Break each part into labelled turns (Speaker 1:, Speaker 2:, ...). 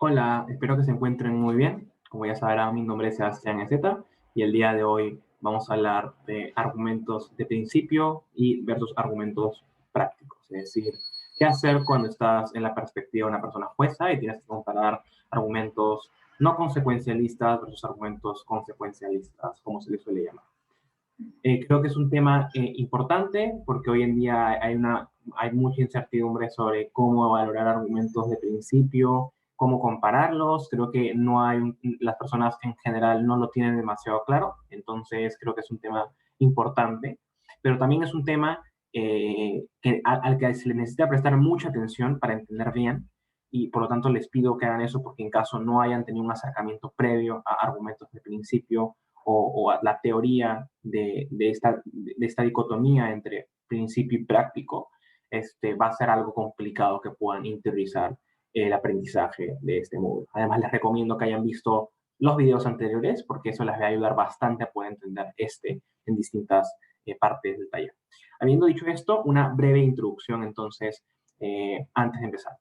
Speaker 1: Hola, espero que se encuentren muy bien. Como ya sabrán, mi nombre es Sebastián Ezeta y el día de hoy vamos a hablar de argumentos de principio y versus argumentos prácticos. Es decir, qué hacer cuando estás en la perspectiva de una persona jueza y tienes que comparar argumentos no consecuencialistas versus argumentos consecuencialistas, como se les suele llamar. Creo que es un tema importante porque hoy en día hay mucha incertidumbre sobre cómo valorar argumentos de principio, cómo compararlos. Creo que las personas en general no lo tienen demasiado claro, entonces creo que es un tema importante, pero también es un tema al que se le necesita prestar mucha atención para entender bien y por lo tanto les pido que hagan eso porque en caso no hayan tenido un acercamiento previo a argumentos de principio o a la teoría de esta dicotomía entre principio y práctico, va a ser algo complicado que puedan interiorizar el aprendizaje de este módulo. Además, les recomiendo que hayan visto los videos anteriores porque eso les va a ayudar bastante a poder entender en distintas partes del taller. Habiendo dicho esto, una breve introducción entonces antes de empezar.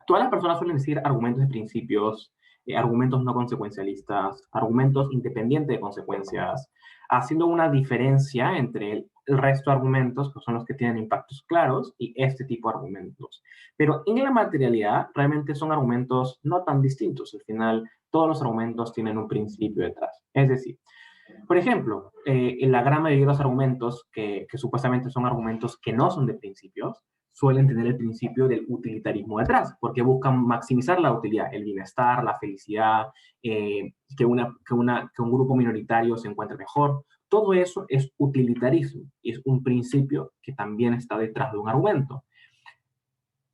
Speaker 1: Todas las personas suelen decir argumentos de principios, argumentos no consecuencialistas, argumentos independientes de consecuencias, haciendo una diferencia entre el resto de argumentos, que son los que tienen impactos claros, y este tipo de argumentos. Pero en la materialidad, realmente son argumentos no tan distintos. Al final, todos los argumentos tienen un principio detrás. Es decir, por ejemplo, en la gran mayoría de los argumentos que supuestamente son argumentos que no son de principios, suelen tener el principio del utilitarismo detrás, porque buscan maximizar la utilidad, el bienestar, la felicidad, que un grupo minoritario se encuentre mejor. Todo eso es utilitarismo y es un principio que también está detrás de un argumento.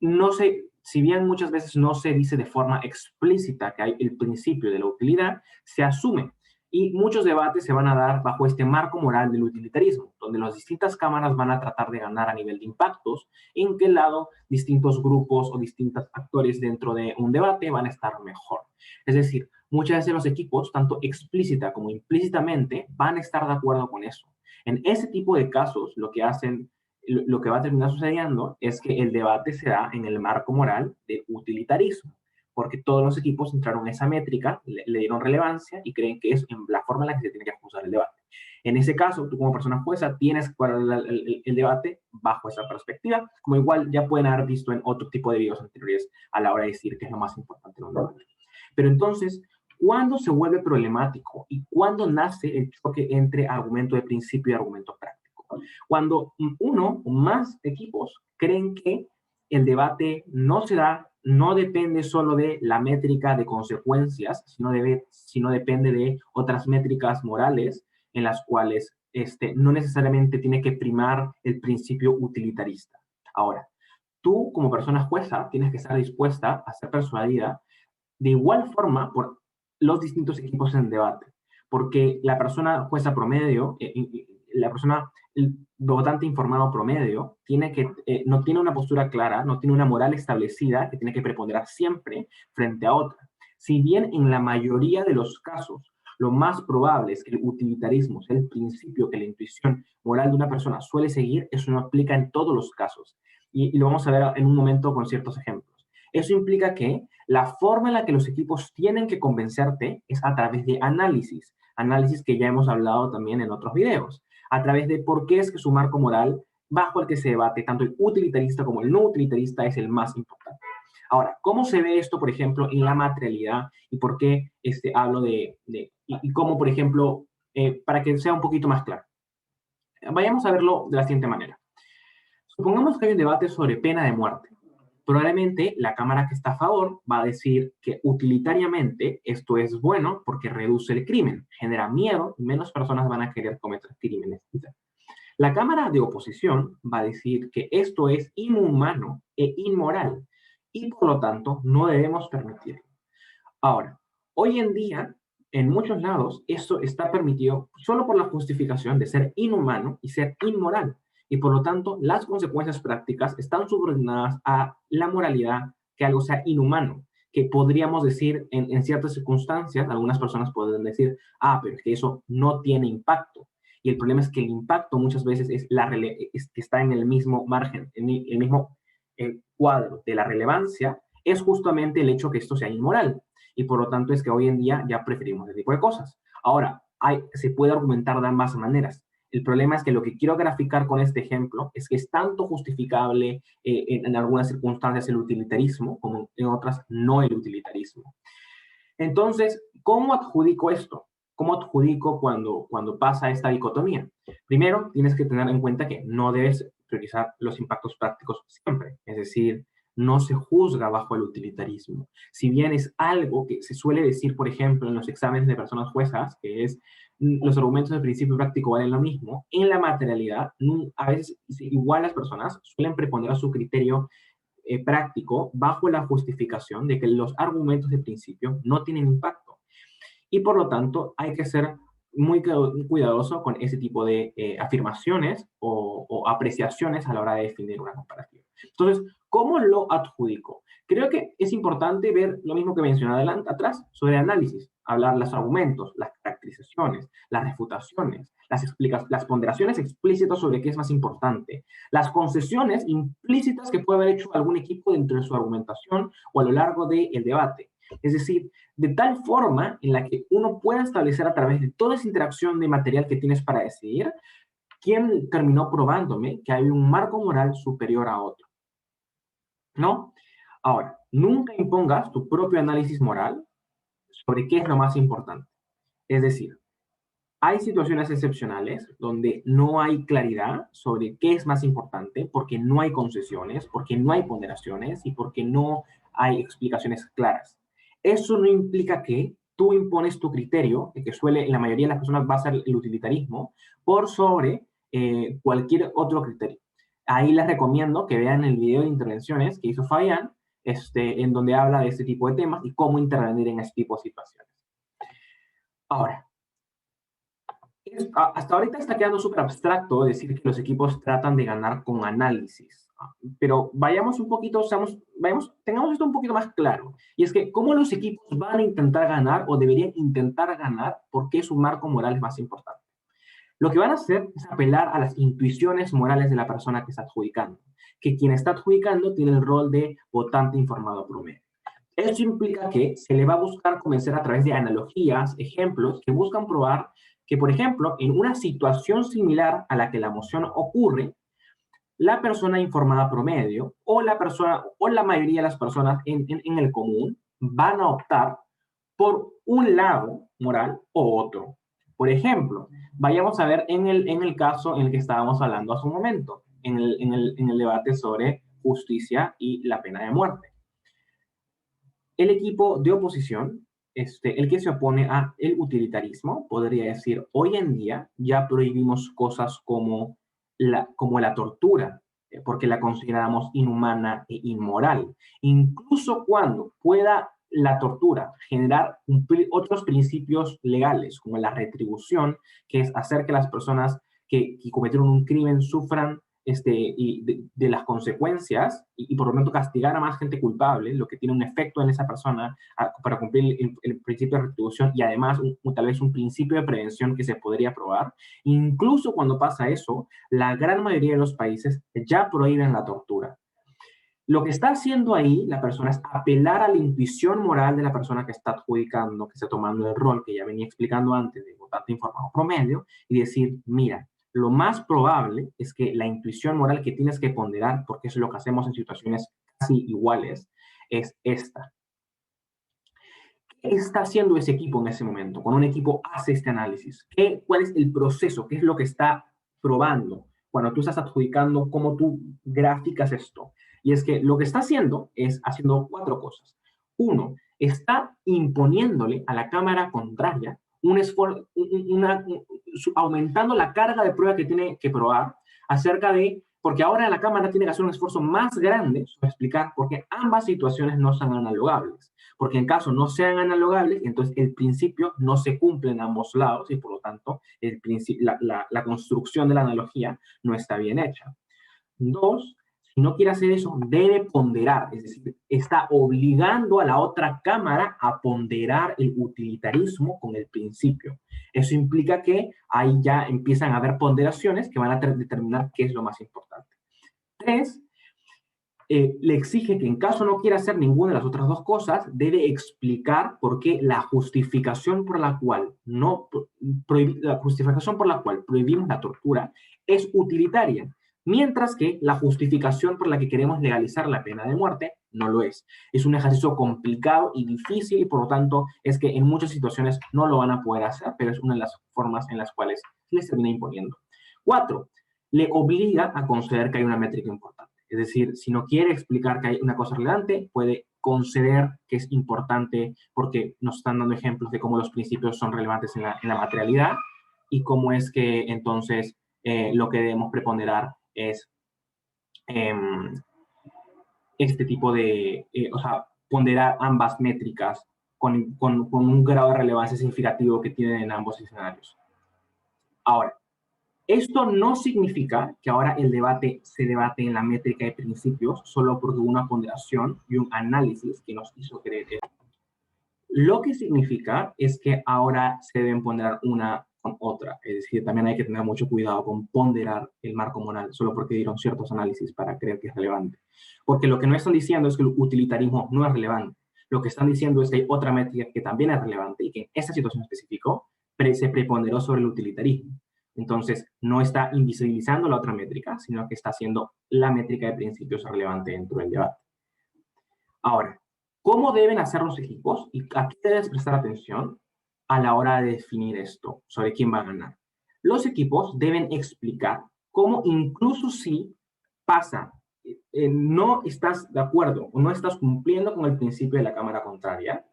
Speaker 1: No sé, si bien muchas veces no se dice de forma explícita que hay el principio de la utilidad, se asume. Y muchos debates se van a dar bajo este marco moral del utilitarismo, donde las distintas cámaras van a tratar de ganar a nivel de impactos, en qué lado distintos grupos o distintos actores dentro de un debate van a estar mejor. Es decir, muchas veces los equipos, tanto explícita como implícitamente, van a estar de acuerdo con eso. En ese tipo de casos, lo que va a terminar sucediendo es que el debate se da en el marco moral de utilitarismo, porque todos los equipos entraron en esa métrica, le dieron relevancia y creen que es en la forma en la que se tiene que ajustar el debate. En ese caso, tú como persona jueza tienes que guardar el debate bajo esa perspectiva, como igual ya pueden haber visto en otro tipo de videos anteriores a la hora de decir qué es lo más importante en un debate. Pero entonces, ¿cuándo se vuelve problemático y cuándo nace el choque entre argumento de principio y argumento práctico? Cuando uno o más equipos creen que el debate no se da, no depende solo de la métrica de consecuencias, sino depende de otras métricas morales en las cuales no necesariamente tiene que primar el principio utilitarista. Ahora, tú como persona jueza tienes que estar dispuesta a ser persuadida de igual forma por los distintos equipos en debate, porque la persona jueza promedio, la persona el votante informado promedio, no tiene una postura clara, no tiene una moral establecida que tiene que preponderar siempre frente a otra. Si bien en la mayoría de los casos lo más probable es que el utilitarismo sea el principio que la intuición moral de una persona suele seguir, eso no aplica en todos los casos. Y lo vamos a ver en un momento con ciertos ejemplos. Eso implica que la forma en la que los equipos tienen que convencerte es a través de análisis que ya hemos hablado también en otros videos, a través de por qué es que su marco moral bajo el que se debate tanto el utilitarista como el no utilitarista es el más importante. Ahora, ¿cómo se ve esto, por ejemplo, en la materialidad y por qué hablo y cómo, por ejemplo, para que sea un poquito más claro? Vayamos a verlo de la siguiente manera. Supongamos que hay un debate sobre pena de muerte. Probablemente la cámara que está a favor va a decir que utilitariamente esto es bueno porque reduce el crimen, genera miedo y menos personas van a querer cometer crímenes. La cámara de oposición va a decir que esto es inhumano e inmoral y por lo tanto no debemos permitirlo. Ahora, hoy en día, en muchos lados, esto está permitido solo por la justificación de ser inhumano y ser inmoral. Y por lo tanto, las consecuencias prácticas están subordinadas a la moralidad que algo sea inhumano, que podríamos decir en ciertas circunstancias, algunas personas pueden decir, pero es que eso no tiene impacto. Y el problema es que el impacto muchas veces es que está en el mismo margen, en el mismo cuadro de la relevancia, es justamente el hecho que esto sea inmoral. Y por lo tanto es que hoy en día ya preferimos ese tipo de cosas. Ahora, se puede argumentar de ambas maneras. El problema es que lo que quiero graficar con este ejemplo es que es tanto justificable en algunas circunstancias el utilitarismo como en otras no el utilitarismo. Entonces, ¿cómo adjudico esto? ¿Cómo adjudico cuando pasa esta dicotomía? Primero, tienes que tener en cuenta que no debes priorizar los impactos prácticos siempre. Es decir, no se juzga bajo el utilitarismo. Si bien es algo que se suele decir, por ejemplo, en los exámenes de personas juezas, que es los argumentos de principio práctico valen lo mismo, en la materialidad, a veces igual las personas suelen preponer a su criterio práctico bajo la justificación de que los argumentos de principio no tienen impacto. Y por lo tanto, hay que ser muy cuidadoso con ese tipo de afirmaciones o apreciaciones a la hora de definir una comparativa. Entonces, ¿cómo lo adjudico? Creo que es importante ver lo mismo que mencioné atrás sobre análisis, hablar los argumentos, las caracterizaciones, las refutaciones, las ponderaciones explícitas sobre qué es más importante, las concesiones implícitas que puede haber hecho algún equipo dentro de su argumentación o a lo largo del debate. Es decir, de tal forma en la que uno pueda establecer a través de toda esa interacción de material que tienes para decidir, quién terminó probándome que hay un marco moral superior a otro, ¿no? Ahora, nunca impongas tu propio análisis moral sobre qué es lo más importante. Es decir, hay situaciones excepcionales donde no hay claridad sobre qué es más importante porque no hay concesiones, porque no hay ponderaciones y porque no hay explicaciones claras. Eso no implica que tú impones tu criterio, que suele en la mayoría de las personas va a ser el utilitarismo, por sobre cualquier otro criterio. Ahí les recomiendo que vean el video de intervenciones que hizo Fabián, en donde habla de este tipo de temas y cómo intervenir en este tipo de situaciones. Ahora, hasta ahorita está quedando súper abstracto decir que los equipos tratan de ganar con análisis. Pero vayamos un poquito, tengamos esto un poquito más claro. Y es que, ¿cómo los equipos van a intentar ganar o deberían intentar ganar? Porque su marco moral es más importante. Lo que van a hacer es apelar a las intuiciones morales de la persona que está adjudicando. Que quien está adjudicando tiene el rol de votante informado promedio. Eso implica que se le va a buscar convencer a través de analogías, ejemplos, que buscan probar que, por ejemplo, en una situación similar a la que la moción ocurre, la persona informada promedio o la mayoría de las personas en el común van a optar por un lado moral o otro. Por ejemplo, vayamos a ver en el caso en el que estábamos hablando hace un momento, en el debate sobre justicia y la pena de muerte. El equipo de oposición, el que se opone a el utilitarismo, podría decir, hoy en día ya prohibimos cosas como la tortura, porque la consideramos inhumana e inmoral. Incluso cuando pueda la tortura generar otros principios legales, como la retribución, que es hacer que las personas que cometieron un crimen sufran de las consecuencias y por lo tanto castigar a más gente culpable, lo que tiene un efecto en esa persona para cumplir el principio de retribución y además tal vez un principio de prevención que se podría probar. Incluso cuando pasa eso, la gran mayoría de los países ya prohíben la tortura. Lo que está haciendo ahí la persona es apelar a la intuición moral de la persona que está adjudicando, que está tomando el rol que ya venía explicando antes de votante informado promedio y decir, mira, lo más probable es que la intuición moral que tienes que ponderar, porque eso es lo que hacemos en situaciones casi iguales, es esta. ¿Qué está haciendo ese equipo en ese momento? Cuando un equipo hace este análisis, ¿cuál es el proceso? ¿Qué es lo que está probando? Cuando tú estás adjudicando, ¿cómo tú gráficas esto? Y es que lo que está haciendo es haciendo 4 cosas. Uno, está imponiéndole a la cámara contraria un esfuerzo, aumentando la carga de prueba que tiene que probar acerca de, porque ahora la cámara tiene que hacer un esfuerzo más grande para explicar por qué ambas situaciones no son analogables. Porque en caso no sean analogables, entonces el principio no se cumple en ambos lados y por lo tanto la construcción de la analogía no está bien hecha. 2, si no quiere hacer eso, debe ponderar, es decir, está obligando a la otra cámara a ponderar el utilitarismo con el principio. Eso implica que ahí ya empiezan a haber ponderaciones que van a determinar qué es lo más importante. 3, le exige que en caso no quiera hacer ninguna de las otras dos cosas, debe explicar por qué la justificación por la cual, prohibimos la tortura es utilitaria, mientras que la justificación por la que queremos legalizar la pena de muerte no lo es. Es un ejercicio complicado y difícil y por lo tanto es que en muchas situaciones no lo van a poder hacer, pero es una de las formas en las cuales se les termina imponiendo. 4. Le obliga a considerar que hay una métrica importante. Es decir, si no quiere explicar que hay una cosa relevante, puede conceder que es importante porque nos están dando ejemplos de cómo los principios son relevantes en la materialidad y cómo es que entonces lo que debemos preponderar es eh, este tipo de, o sea, ponderar ambas métricas con un grado de relevancia significativo que tienen en ambos escenarios. Ahora, esto no significa que ahora el debate se debate en la métrica de principios solo porque hubo una ponderación y un análisis que nos hizo creer esto. Lo que significa es que ahora se deben ponderar una con otra. Es decir, también hay que tener mucho cuidado con ponderar el marco moral solo porque dieron ciertos análisis para creer que es relevante. Porque lo que no están diciendo es que el utilitarismo no es relevante. Lo que están diciendo es que hay otra métrica que también es relevante y que en esta situación específica se preponderó sobre el utilitarismo. Entonces, no está invisibilizando la otra métrica, sino que está haciendo la métrica de principios relevante dentro del debate. Ahora, ¿cómo deben hacer los equipos? ¿Y a qué debes prestar atención a la hora de definir esto, sobre quién va a ganar? Los equipos deben explicar cómo incluso si pasa, no estás de acuerdo o no estás cumpliendo con el principio de la cámara contraria,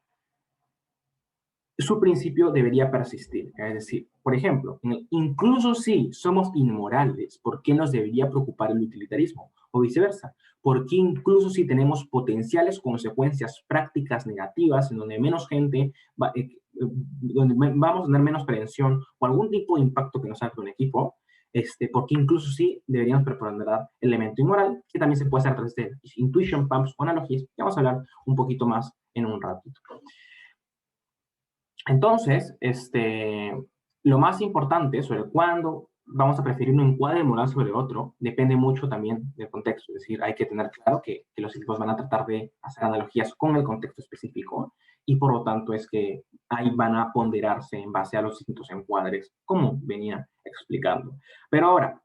Speaker 1: su principio debería persistir. Es decir, por ejemplo, incluso si somos inmorales, ¿por qué nos debería preocupar el utilitarismo? O viceversa, ¿por qué incluso si tenemos potenciales consecuencias prácticas negativas en donde menos gente, donde vamos a tener menos prevención o algún tipo de impacto que nos haga un equipo, porque incluso sí deberíamos preponderar el elemento inmoral, que también se puede hacer a través de intuition pumps o analogías, que vamos a hablar un poquito más en un ratito. Entonces, lo más importante sobre cuándo vamos a preferir un encuadre moral sobre otro depende mucho también del contexto. Es decir, hay que tener claro que los equipos van a tratar de hacer analogías con el contexto específico y por lo tanto es que ahí van a ponderarse en base a los distintos encuadres, como venía explicando. Pero ahora,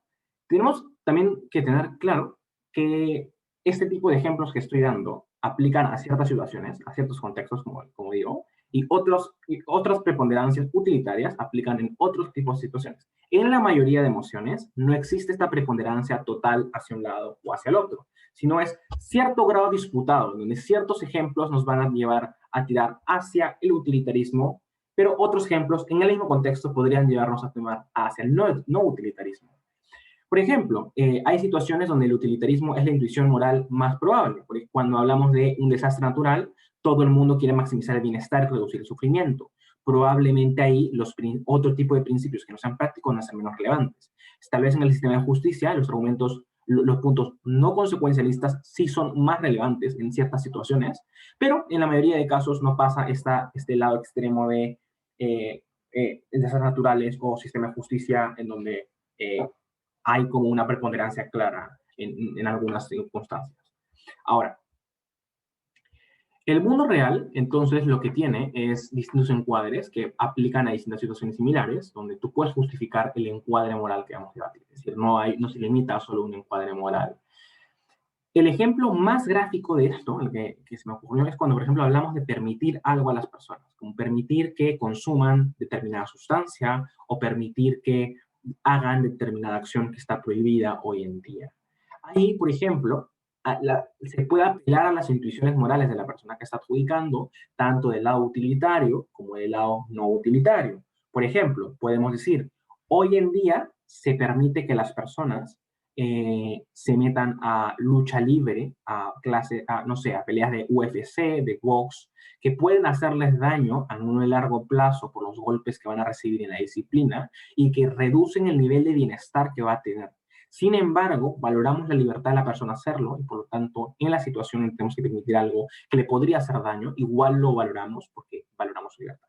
Speaker 1: tenemos también que tener claro que este tipo de ejemplos que estoy dando aplican a ciertas situaciones, a ciertos contextos, como digo, y otras preponderancias utilitarias aplican en otros tipos de situaciones. En la mayoría de emociones no existe esta preponderancia total hacia un lado o hacia el otro, sino es cierto grado disputado, donde ciertos ejemplos nos van a llevar a tirar hacia el utilitarismo, pero otros ejemplos en el mismo contexto podrían llevarnos a tomar hacia el no utilitarismo. Por ejemplo, hay situaciones donde el utilitarismo es la intuición moral más probable, porque cuando hablamos de un desastre natural, todo el mundo quiere maximizar el bienestar y reducir el sufrimiento. Probablemente ahí otro tipo de principios que no sean prácticos van a ser menos relevantes. Tal vez en el sistema de justicia los argumentos, los puntos no consecuencialistas sí son más relevantes en ciertas situaciones, pero en la mayoría de casos no pasa este lado extremo de desastres naturales o sistema de justicia en donde hay como una preponderancia clara en algunas circunstancias. Ahora, el mundo real, entonces, lo que tiene es distintos encuadres que aplican a distintas situaciones similares, donde tú puedes justificar el encuadre moral que vamos a debatir. Es decir, no se limita a solo un encuadre moral. El ejemplo más gráfico de esto, el que se me ocurrió, es cuando, por ejemplo, hablamos de permitir algo a las personas, como permitir que consuman determinada sustancia o permitir que hagan determinada acción que está prohibida hoy en día. Ahí, por ejemplo, se puede apelar a las intuiciones morales de la persona que está adjudicando, tanto del lado utilitario como del lado no utilitario. Por ejemplo, podemos decir, hoy en día se permite que las personas se metan a lucha libre, no sé, a peleas de UFC, de box, que pueden hacerles daño a un largo plazo por los golpes que van a recibir en la disciplina y que reducen el nivel de bienestar que va a tener. Sin embargo, valoramos la libertad de la persona hacerlo y por lo tanto, en la situación en que tenemos que permitir algo que le podría hacer daño, igual lo valoramos porque valoramos su libertad.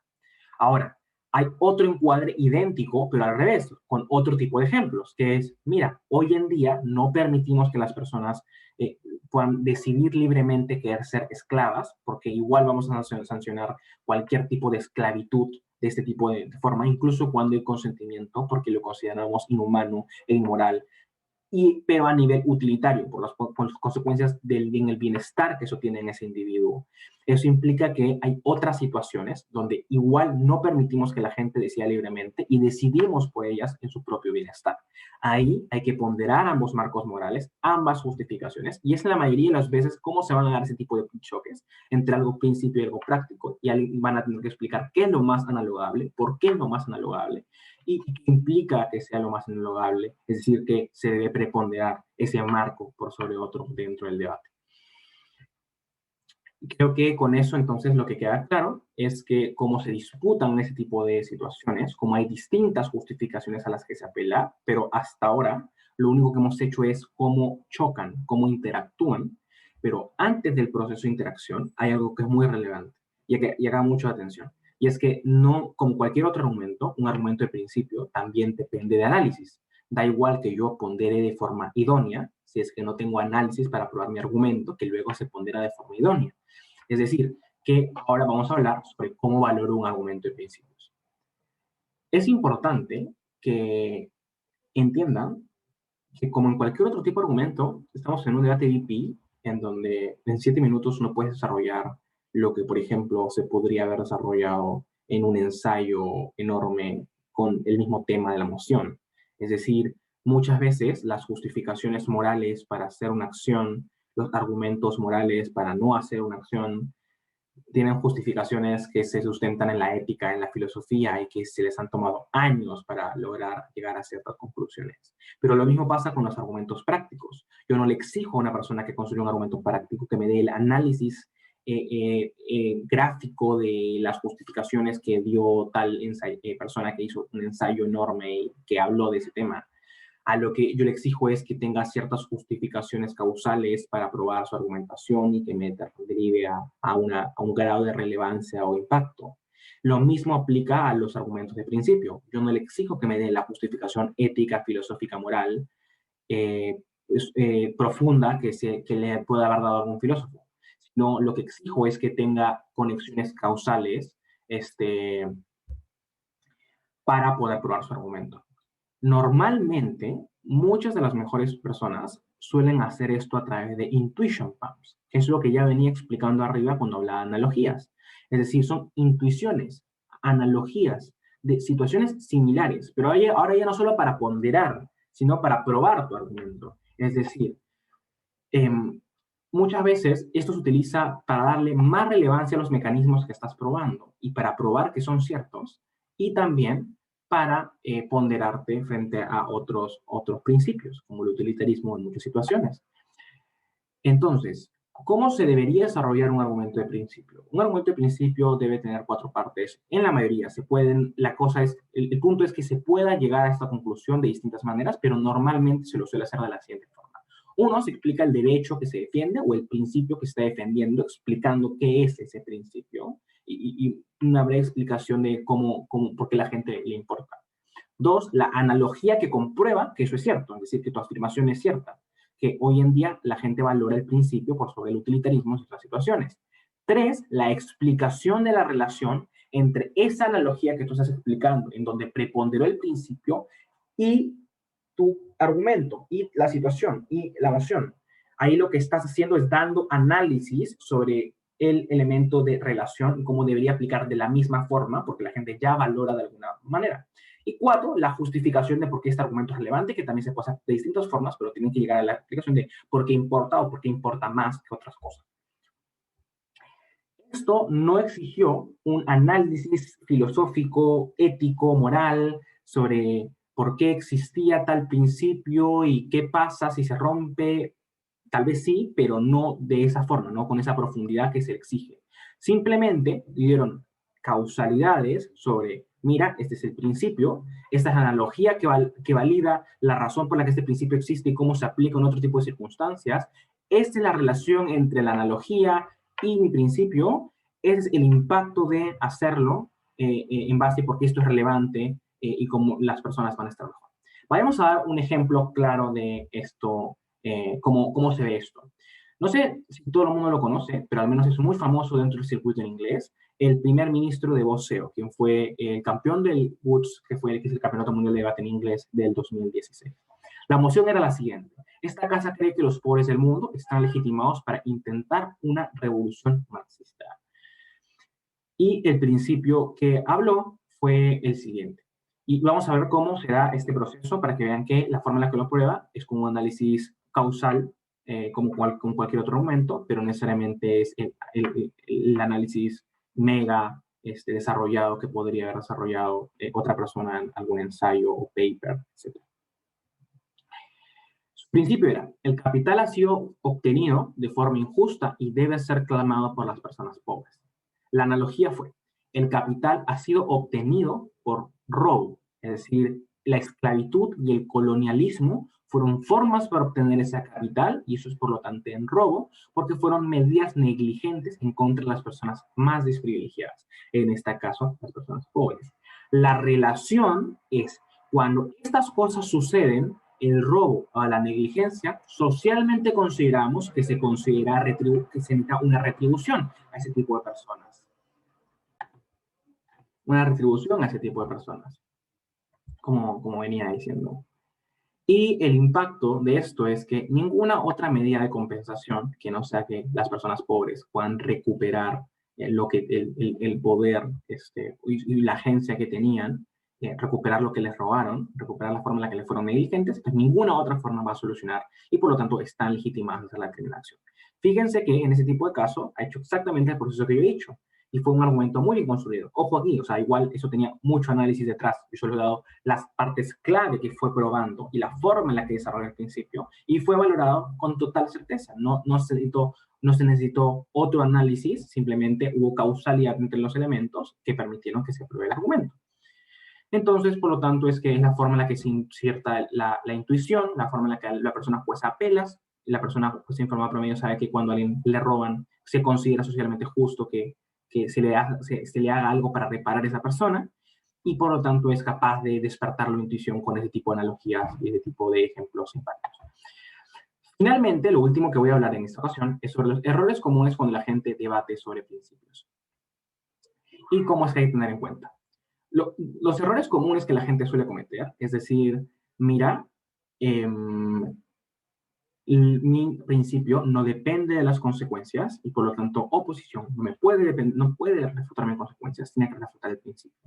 Speaker 1: Ahora, Hay otro encuadre idéntico, pero al revés, con otro tipo de ejemplos, que es, mira, hoy en día no permitimos que las personas eh, puedan decidir libremente querer ser esclavas, porque igual vamos a sancionar cualquier tipo de esclavitud de este tipo de forma, incluso cuando hay consentimiento, porque lo consideramos inhumano e inmoral, pero a nivel utilitario, por las consecuencias en el bienestar que eso tiene en ese individuo. Eso implica que hay otras situaciones donde igual no permitimos que la gente decida libremente y decidimos por ellas en su propio bienestar. Ahí hay que ponderar ambos marcos morales, ambas justificaciones, y es la mayoría de las veces cómo se van a dar ese tipo de choques entre algo principio y algo práctico, y van a tener que explicar qué es lo más analogable, por qué es lo más analogable, y que implica que sea lo más analogable, es decir, que se debe preponderar ese marco por sobre otro dentro del debate. Creo que con eso entonces lo que queda claro es que cómo se disputan ese tipo de situaciones, como hay distintas justificaciones a las que se apela, pero hasta ahora lo único que hemos hecho es cómo chocan, cómo interactúan, pero antes del proceso de interacción hay algo que es muy relevante y haga mucha atención. Y es que no, como cualquier otro argumento, un argumento de principio también depende de análisis. Da igual que yo pondere de forma idónea, si es que no tengo análisis para probar mi argumento, que luego se pondera de forma idónea. Es decir, que ahora vamos a hablar sobre cómo valoro un argumento de principios. Es importante que entiendan que como en cualquier otro tipo de argumento, estamos en un debate VP en donde en 7 minutos no puedes desarrollar lo que, por ejemplo, se podría haber desarrollado en un ensayo enorme con el mismo tema de la moción. Es decir, muchas veces las justificaciones morales para hacer una acción, los argumentos morales para no hacer una acción, tienen justificaciones que se sustentan en la ética, en la filosofía y que se les han tomado años para lograr llegar a ciertas conclusiones. Pero lo mismo pasa con los argumentos prácticos. Yo no le exijo a una persona que construye un argumento práctico que me dé el análisis gráfico de las justificaciones que dio tal persona que hizo un ensayo enorme y que habló de ese tema. A lo que yo le exijo es que tenga ciertas justificaciones causales para probar su argumentación y que me derive a un grado de relevancia o impacto. Lo mismo aplica a los argumentos de principio. Yo no le exijo que me dé la justificación ética, filosófica, moral profunda que le pueda haber dado algún filósofo. No, lo que exijo es que tenga conexiones causales para poder probar su argumento. Normalmente, muchas de las mejores personas suelen hacer esto a través de intuition pumps, que es lo que ya venía explicando arriba cuando hablaba de analogías. Es decir, son intuiciones, analogías de situaciones similares, pero ahora ya no solo para ponderar, sino para probar tu argumento. Es decir, eh, muchas veces esto se utiliza para darle más relevancia a los mecanismos que estás probando y para probar que son ciertos y también para ponderarte frente a otros principios, como el utilitarismo en muchas situaciones. Entonces, ¿cómo se debería desarrollar un argumento de principio? Un argumento de principio debe tener 4 partes. En la mayoría se pueden, la cosa es, el punto es que se pueda llegar a esta conclusión de distintas maneras, pero normalmente se lo suele hacer de la siguiente forma. Uno, se explica el derecho que se defiende o el principio que se está defendiendo, explicando qué es ese principio y una breve explicación de por qué la gente le importa. 2, la analogía que comprueba que eso es cierto, es decir, que tu afirmación es cierta, que hoy en día la gente valora el principio por sobre el utilitarismo en otras situaciones. 3, la explicación de la relación entre esa analogía que tú estás explicando, en donde preponderó el principio, y tu argumento, y la situación, y la moción. Ahí lo que estás haciendo es dando análisis sobre el elemento de relación y cómo debería aplicar de la misma forma, porque la gente ya valora de alguna manera. Y 4, la justificación de por qué este argumento es relevante, que también se puede hacer de distintas formas, pero tienen que llegar a la explicación de por qué importa o por qué importa más que otras cosas. Esto no exigió un análisis filosófico, ético, moral sobre por qué existía tal principio y qué pasa si se rompe. Tal vez sí, pero no de esa forma, no con esa profundidad que se exige. Simplemente dieron causalidades sobre, mira, este es el principio, esta es la analogía que valida la razón por la que este principio existe y cómo se aplica en otro tipo de circunstancias. Esta es la relación entre la analogía y mi principio, es el impacto de hacerlo en base a por qué esto es relevante y cómo las personas van a estar mejor. Vayamos a dar un ejemplo claro de esto, cómo se ve esto. No sé si todo el mundo lo conoce, pero al menos es muy famoso dentro del circuito en inglés, el primer ministro de boxeo, quien fue el campeón del Woods, que es el Campeonato Mundial de Debate en Inglés del 2016. La moción era la siguiente: esta casa cree que los pobres del mundo están legitimados para intentar una revolución marxista. Y el principio que habló fue el siguiente. Y vamos a ver cómo se da este proceso para que vean que la forma en la que lo prueba es con un análisis causal, como con cualquier otro momento, pero necesariamente es el análisis mega desarrollado que podría haber desarrollado otra persona en algún ensayo o paper, etc. Su principio era: el capital ha sido obtenido de forma injusta y debe ser clamado por las personas pobres. La analogía fue: el capital ha sido obtenido por robo, es decir, la esclavitud y el colonialismo fueron formas para obtener ese capital, y eso es por lo tanto en robo, porque fueron medidas negligentes en contra de las personas más desprivilegiadas, en este caso, las personas pobres. La relación es: cuando estas cosas suceden, el robo o la negligencia, socialmente consideramos que se considera que se necesita una retribución a ese tipo de personas. Una retribución a ese tipo de personas, como venía diciendo. Y el impacto de esto es que ninguna otra medida de compensación que no sea que las personas pobres puedan recuperar el poder y la agencia que tenían, recuperar lo que les robaron, recuperar la forma en la que les fueron negligentes, pues ninguna otra forma va a solucionar y por lo tanto están legitimadas la discriminación. Fíjense que en ese tipo de caso ha hecho exactamente el proceso que yo he dicho y fue un argumento muy bien construido. Ojo aquí, o sea, igual eso tenía mucho análisis detrás. Yo solo he dado las partes clave que fue probando y la forma en la que desarrolló el principio y fue valorado con total certeza. No se necesitó otro análisis, simplemente hubo causalidad entre los elementos que permitieron que se apruebe el argumento. Entonces, por lo tanto, es que es la forma en la que se inserta la intuición, la forma en la que la persona jueza apelas, y la persona pues informada promedio sabe que cuando a alguien le roban, se considera socialmente justo que se le haga algo para reparar a esa persona, y por lo tanto es capaz de despertar la intuición con ese tipo de analogías y ese tipo de ejemplos simpáticos. Finalmente, lo último que voy a hablar en esta ocasión es sobre los errores comunes cuando la gente debate sobre principios. Y cómo es que hay que tener en cuenta. Los errores comunes que la gente suele cometer, es decir, mira, mi principio no depende de las consecuencias y por lo tanto oposición no puede refutarme consecuencias, tiene que refutar el principio.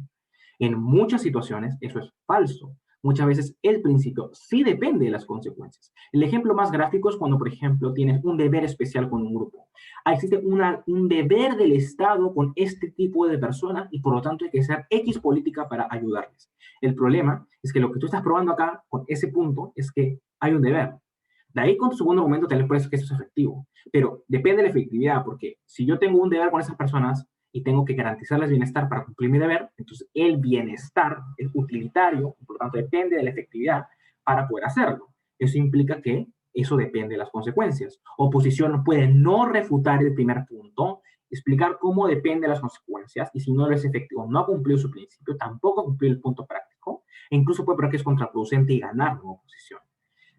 Speaker 1: En muchas situaciones eso es falso. Muchas veces el principio sí depende de las consecuencias. El ejemplo más gráfico es cuando, por ejemplo, tienes un deber especial con un grupo. Existe un deber del Estado con este tipo de personas y por lo tanto hay que hacer X política para ayudarles. El problema es que lo que tú estás probando acá con ese punto es que hay un deber. De ahí con tu segundo argumento te puedes que eso es efectivo. Pero depende de la efectividad, porque si yo tengo un deber con esas personas y tengo que garantizarles bienestar para cumplir mi deber, entonces el bienestar es utilitario, por lo tanto depende de la efectividad para poder hacerlo. Eso implica que eso depende de las consecuencias. Oposición puede no refutar el primer punto, explicar cómo depende de las consecuencias, y si no es efectivo, no ha cumplido su principio, tampoco ha cumplido el punto práctico, e incluso puede probar que es contraproducente y ganar la oposición,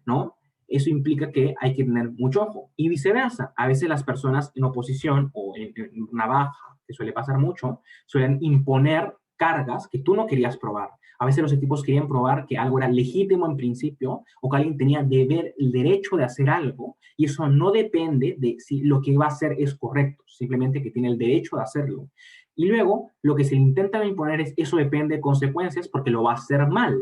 Speaker 1: ¿no? Eso implica que hay que tener mucho ojo. Y viceversa, a veces las personas en oposición o en una baja, que suele pasar mucho, suelen imponer cargas que tú no querías probar. A veces los equipos querían probar que algo era legítimo en principio o que alguien tenía el derecho de hacer algo, y eso no depende de si lo que va a hacer es correcto, simplemente que tiene el derecho de hacerlo. Y luego lo que se le intenta imponer es eso depende de consecuencias porque lo va a hacer mal.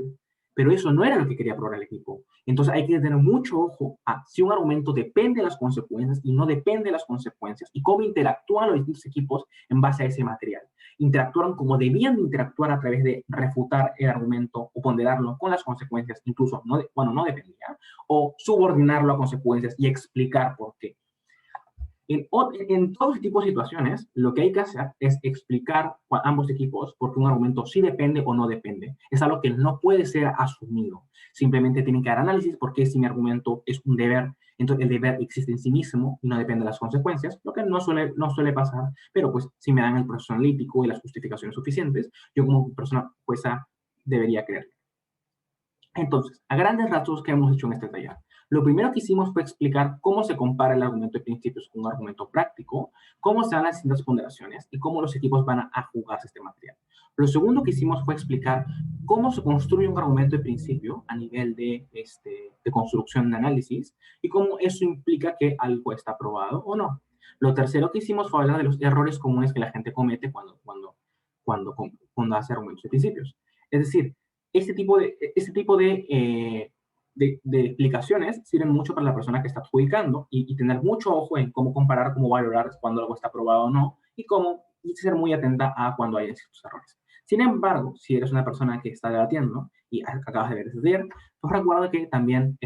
Speaker 1: Pero eso no era lo que quería probar el equipo. Entonces hay que tener mucho ojo a si un argumento depende de las consecuencias y no depende de las consecuencias, y cómo interactúan los distintos equipos en base a ese material. Interactuaron como debían de interactuar a través de refutar el argumento o ponderarlo con las consecuencias, incluso cuando no dependía, o subordinarlo a consecuencias y explicar por qué. En todo tipo de situaciones, lo que hay que hacer es explicar a ambos equipos por qué un argumento sí depende o no depende. Es algo que no puede ser asumido. Simplemente tienen que dar análisis porque si mi argumento es un deber, entonces el deber existe en sí mismo y no depende de las consecuencias, lo que no suele pasar, pero pues si me dan el proceso analítico y las justificaciones suficientes, yo como persona pues debería creer. Entonces, a grandes rasgos, ¿qué hemos hecho en este taller? Lo primero que hicimos fue explicar cómo se compara el argumento de principios con un argumento práctico, cómo se dan las distintas ponderaciones y cómo los equipos van a jugarse este material. Lo segundo que hicimos fue explicar cómo se construye un argumento de principio a nivel de construcción de análisis y cómo eso implica que algo está probado o no. Lo tercero que hicimos fue hablar de los errores comunes que la gente comete cuando hace argumentos de principios. Es decir, este tipo de explicaciones sirven mucho para la persona que está adjudicando y tener mucho ojo en cómo comparar, cómo valorar cuando algo está aprobado o no y ser muy atenta a cuando hay ciertos errores. Sin embargo, si eres una persona que está debatiendo y acabas de ver ese taller, pues recuerda que también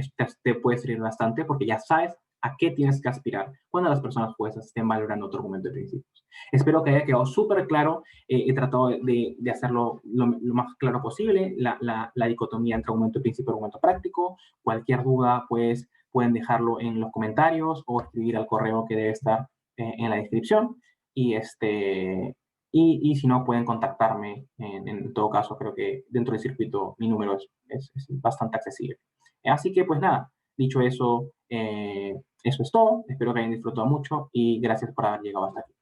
Speaker 1: te puede servir bastante porque ya sabes a qué tienes que aspirar cuando las personas juezas estén valorando tu argumento de principios. Espero que haya quedado súper claro. He tratado de hacerlo lo más claro posible, la dicotomía entre argumento de principio y argumento práctico. Cualquier duda, pues, pueden dejarlo en los comentarios o escribir al correo que debe estar en la descripción. Y si no, pueden contactarme. En todo caso, creo que dentro del circuito mi número es bastante accesible. Así que, pues nada, dicho eso, eso es todo. Espero que hayan disfrutado mucho y gracias por haber llegado hasta aquí.